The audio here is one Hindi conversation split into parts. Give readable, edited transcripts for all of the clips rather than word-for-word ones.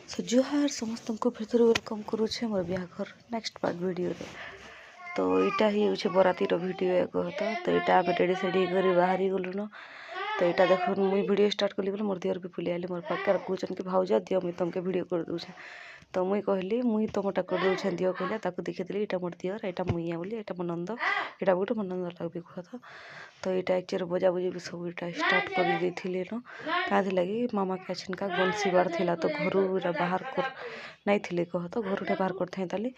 सो जुहार समस्त को फिर थोड़ी वेलकम करुचे मोर बिहाघर नेक्स्ट पार्ट वीडियो रे। तो इटा ही होचे बरातीर वीडियो एक होता। तो इटा आम टेडी सेडी कर बाहरी गलु न। तो इटा देखो मुई वीडियो स्टार्ट कली बोले मोर दियर भी पुली आले मोर पाखे कहन कि भाउजा दियो मुई तुमके वीडियो कर दूचे। तो मुई कहली मुई तुमटा कर दूचे दियो कहले ताकू देखिदेली इटा मोर दियर एटा मुई बोली एटा मोर नंद एटा गोटे मोर नंद लागबी कहता। तो इटा एक्चुअली बजा बुझी भी सब इटा स्टार्ट कर देथिले न काहे लगी मामा के छिनका गनसी बार थिला तो घरु इटा बाहर कर नहीं थिले कह तो घर बाहर करथे ताली।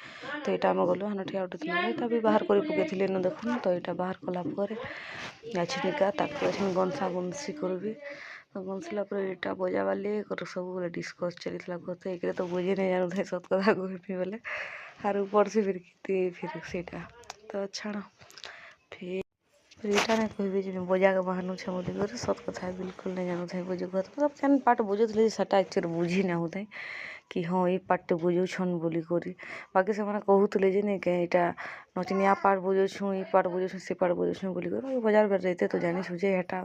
तो इटा आम गलु हान ठिया उठे इटा भी बाहर कर पकेथिले न देखुन। तो इटा बाहर कला पर छिनिका ताकू गनसा गनसी करबी गनसिला इटा बजा बाले सब बोले डिस्कस चलीला कहते एक तो बुझे नहीं जानू थे सत कथा कहबी बोले आर ऊपर से फिर सीटा तो छाड़ फिर इटा नहीं कहबी जे बजा के बहानु छे बोली कर सत कथा बिल्कुल नहीं जानू थे बुझे कहते मतलब केन पार्ट बुझुले सेटा एक्चुअली बुझी ना होता कि हाँ ये पार्ट बुझुछन बोली करी बाकी से मैंने कहूले जे नहीं के इटा नचनिया पार्ट बुझुछु ई पार्ट बुझुछु से पार्ट बुझुछु बोली कर बाजार में रहते तो जानी सुझे हेटा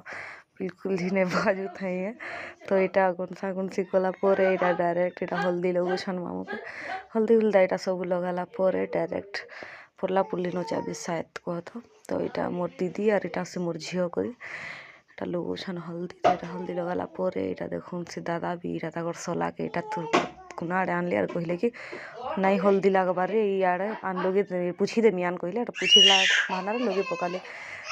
बिल्कुल ही नहीं बाजू थे। तो इटा गनसा गनसी कला इटा डायरेक्ट इटा हल्दी लगुछन मामू के हल्दी हुल्दा इटा सब लगाला डायरेक्ट पुरला पुरली नचाबी शायद कहत। तो इटा मोर दीदी और इटा से मोर झील करी इटा लगुछन हल्दी तो इटा हल्दी लगाला इटा देखुन से दादा भी इटा ताकर सला के इटा तो कुना आड़े आनले और कहले कि नहीं हल्दी लगबार रे इे आन लगे पूछी देमी आन कहले पूछीला माना लगे पकाले।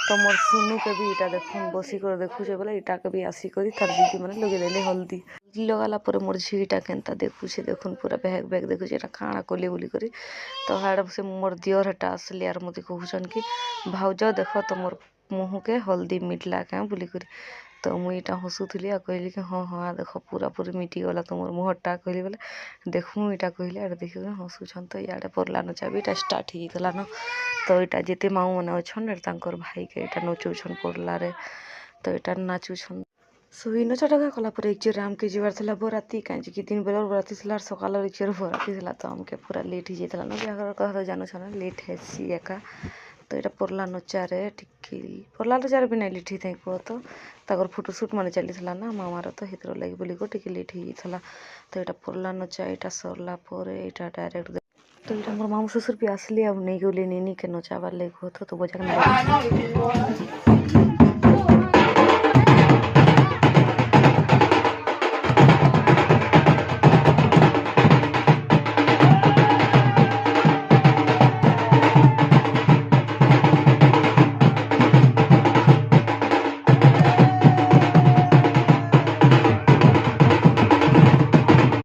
तो मोर सुनू के भी इटा देखुन बसी कर देखुचे बोले इटा के भी आसी करी तार दीदी मैंने लगे देले हल्दी लगाला मोर झीटा केनता देखुचे देखुन पूरा बैग बैग देखुचे इटा काଣା कले बोली करी। तो हाड़ से मोर दियर हेटा आसले यार मत कहून कि भाउज देख तो मोर मुँह के हल्दी मिटला क्या बोली करी। तो मुई इटा हसुली आ कहली कि हाँ हाँ देख पूरा पूरी मिटी गला तुम मुहटा कहली बोले देखूँ इटा कहले आर देख हसुछन। तो इे पड़ला नचा भी इटा स्टार्ट होता न। तो इटा जिते माऊ मैंने अच्छन भाई के इटा नचुछन पड़ला रे तो इटा नाचुछन सो इ नचाटा कलापर एक्चुअली आमके जीवार थी बराती कहीं दिन बेलर बराती थी सकाल एक्चुअली बराती थी। तो आमके पूरा लेट ही जाता ना बिहार कह जानू छ लेट हेसी एका। तो इटा पड़ला नचारे टिकी पड़ला नचारे भी नहीं लेट ही कह तो ताकर फोटोशूट मान चलीला ना मामार तो हितर लगे बोली टिके लेट ही जाता। तो इटा पड़ला नचा इटा सरला इटा डायरेक्ट तो इटा मोर मामू ससुर भी आसले अब नहीं गले नीनी के नचाबार लगे कहत तो बजा